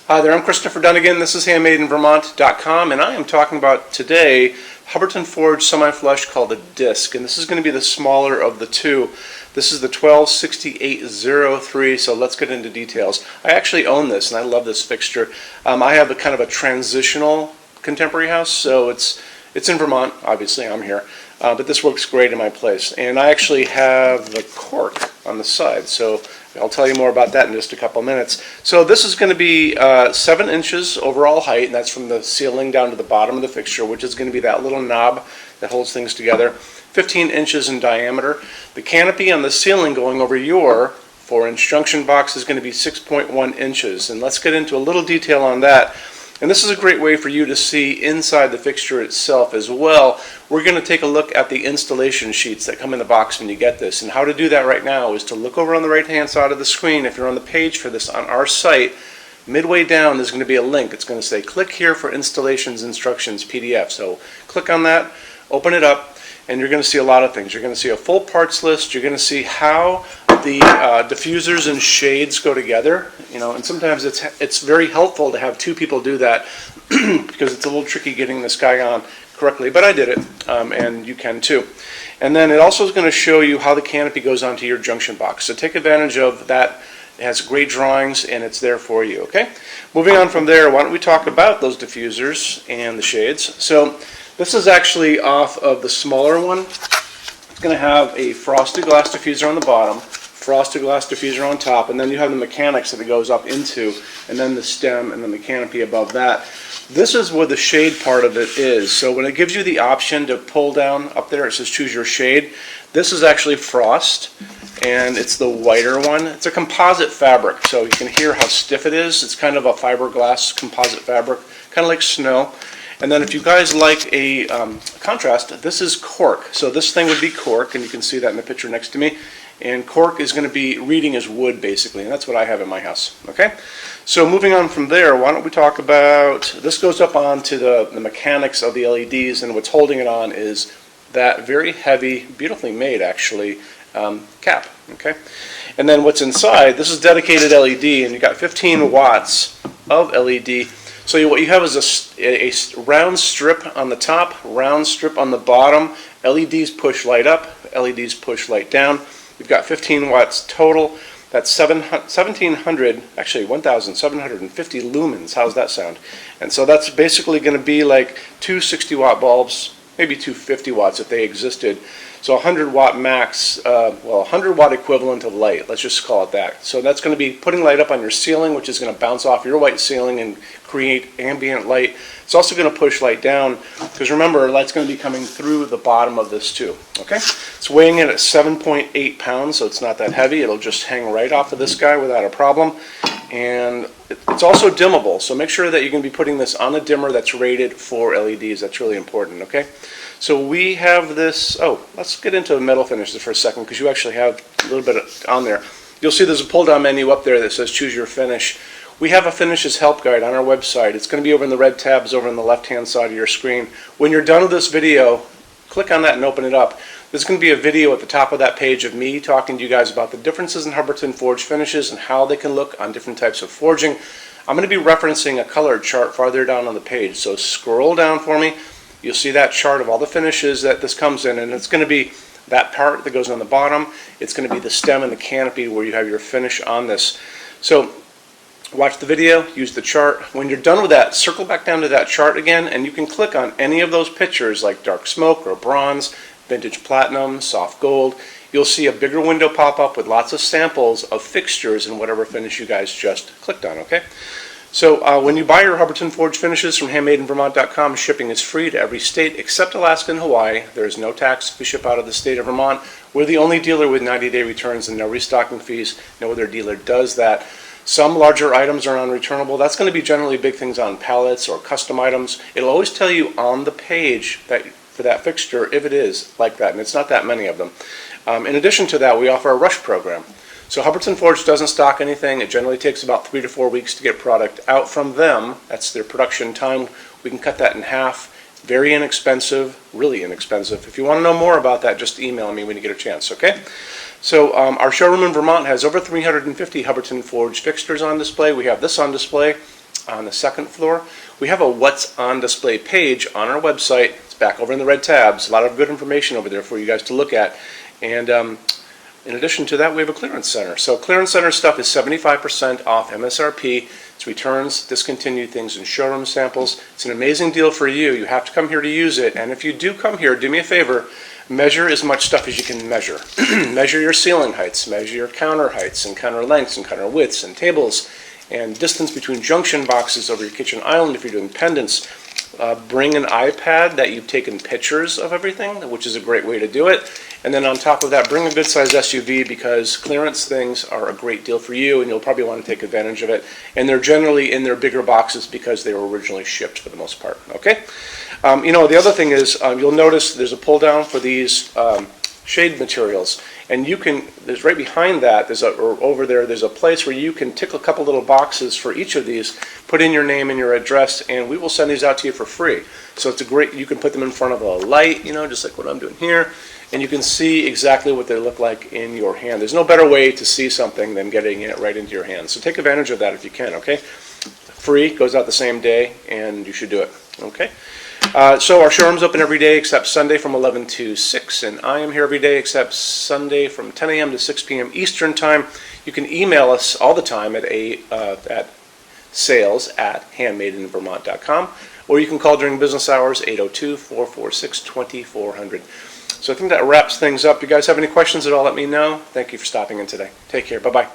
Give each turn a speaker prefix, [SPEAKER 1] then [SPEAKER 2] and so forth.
[SPEAKER 1] Hi there, I'm Christopher Dunnigan. This is HandmadeInVermont.com, and I am talking about today Hubbardton forged semi-flush called the Disq, and this is going to be the smaller of the two. This is the 126803, so let's get into details. I actually own this, and I love this fixture. I have a kind of a transitional contemporary house, so it's in Vermont. Obviously, I'm here, but this works great in my place. And I actually have the cork on the side, so I'll tell you more about that in just a couple minutes. So this is going to be 7 inches overall height, and that's from the ceiling down to the bottom of the fixture, which is going to be that little knob that holds things together. 15 inches in diameter. The canopy on the ceiling going over your 4-inch junction box is going to be 6.1 inches. And let's get into a little detail on that. And this is a great way for you to see inside the fixture itself as well. We're going to take a look at the installation sheets that come in the box when you get this. And how to do that right now is to look over on the right hand side of the screen. If you're on the page for this on our site, midway down there's going to be a link. It's going to say click here for installations instructions PDF. So click on that, open it up, and you're going to see a lot of things. You're going to see a full parts list. You're going to see how the diffusers and shades go together, and sometimes it's very helpful to have 2 people do that because it's a little tricky getting this guy on correctly, but I did it, and you can too. And then it also is going to show you how the canopy goes onto your junction box, so take advantage of that. It has great drawings and it's there for you. Okay, moving on from there, why don't we talk about those diffusers and the shades. So this is actually off of the smaller one. It's going to have a frosted glass diffuser on the bottom, frosted glass diffuser on top, and then you have the mechanics that it goes up into, and then the stem and then the canopy above that. This is where the shade part of it is. So when it gives you the option to pull down up there, it says choose your shade. This is actually frost, and it's the whiter one. It's a composite fabric, so you can hear how stiff it is. It's kind of a fiberglass composite fabric, kind of like snow. And then if you guys like a contrast, this is cork. So this thing would be cork, and you can see that in the picture next to me. And cork is going to be reading as wood, basically, and that's what I have in my house. Okay, so moving on from there, why don't we talk about, this goes up onto the mechanics of the LEDs, and what's holding it on is that very heavy, beautifully made actually, cap. Okay, and then what's inside, this is dedicated LED, and you got 15 watts of LED. So what you have is a round strip on the top, round strip on the bottom. LEDs push light up, LEDs push light down. You've got 15 watts total. That's 1,750 lumens. How's that sound? And so that's basically going to be like 2 60-watt bulbs, maybe 2 50 watts if they existed. So 100 watt max, 100 watt equivalent of light, let's just call it that. So that's going to be putting light up on your ceiling, which is going to bounce off your white ceiling and create ambient light. It's also going to push light down, because remember, light's going to be coming through the bottom of this too. Okay, it's weighing in at 7.8 pounds, so it's not that heavy. It'll just hang right off of this guy without a problem. And it's also dimmable, so make sure that you can be putting this on a dimmer that's rated for LEDs. That's really important. Okay, so we have this. Oh, let's get into the metal finishes for a second, because you actually have a little bit on there. You'll see there's a pull-down menu up there that says choose your finish. We have a finishes help guide on our website. It's going to be over in the red tabs over on the left-hand side of your screen. When you're done with this video, click on that and open it up. There's going to be a video at the top of that page of me talking to you guys about the differences in Hubbardton forged finishes and how they can look on different types of forging. I'm going to be referencing a colored chart farther down on the page, so scroll down for me. You'll see that chart of all the finishes that this comes in, and it's going to be that part that goes on the bottom. It's going to be the stem and the canopy where you have your finish on this. So watch the video, use the chart. When you're done with that, circle back down to that chart again, and you can click on any of those pictures like dark smoke or bronze, vintage platinum, soft gold. You'll see a bigger window pop up with lots of samples of fixtures and whatever finish you guys just clicked on. Okay, so when you buy your Hubbardton forged finishes from HandmadeInVermont.com, shipping is free to every state except Alaska and Hawaii. There is no tax if you ship out of the state of Vermont. We're the only dealer with 90-day returns and no restocking fees. No other dealer does that. Some larger items are non-returnable. That's going to be generally big things on pallets or custom items. It'll always tell you on the page that for that fixture if it is like that, and it's not that many of them. In addition to that, we offer a rush program. So Hubbardton Forge doesn't stock anything. It generally takes about 3 to 4 weeks to get product out from them. That's their production time. We can cut that in half. Very inexpensive, really inexpensive. If you want to know more about that, just email me when you get a chance, okay? So our showroom in Vermont has over 350 Hubbardton Forge fixtures on display. We have this on display. on the second floor. We have a What's on Display page on our website. It's back over in the red tabs. A lot of good information over there for you guys to look at. And in addition to that, we have a clearance center. So clearance center stuff is 75% off MSRP. It's returns, discontinued things, and showroom samples. It's an amazing deal for you. You have to come here to use it. And if you do come here, do me a favor, measure as much stuff as you can measure. Measure your ceiling heights, measure your counter heights and counter lengths and counter widths and tables and distance between junction boxes over your kitchen island if you're doing pendants. Bring an iPad that you've taken pictures of everything, which is a great way to do it. And then on top of that, bring a good size SUV because clearance things are a great deal for you and you'll probably want to take advantage of it. And they're generally in their bigger boxes because they were originally shipped for the most part. Okay? The other thing is you'll notice there's a pull down for these shade materials. And you can, there's right behind that, or over there, there's a place where you can tick a couple little boxes for each of these, put in your name and your address, and we will send these out to you for free. So it's a great, you can put them in front of a light, just like what I'm doing here, and you can see exactly what they look like in your hand. There's no better way to see something than getting it right into your hand. So take advantage of that if you can, okay? Free, goes out the same day, and you should do it, okay? So our showroom's open every day except Sunday from 11 to 6, and I am here every day except Sunday from 10 a.m. to 6 p.m. Eastern Time. You can email us all the time at sales@HandmadeInVermont.com, or you can call during business hours, 802-446-2400. So I think that wraps things up. You guys have any questions at all, let me know. Thank you for stopping in today. Take care. Bye-bye.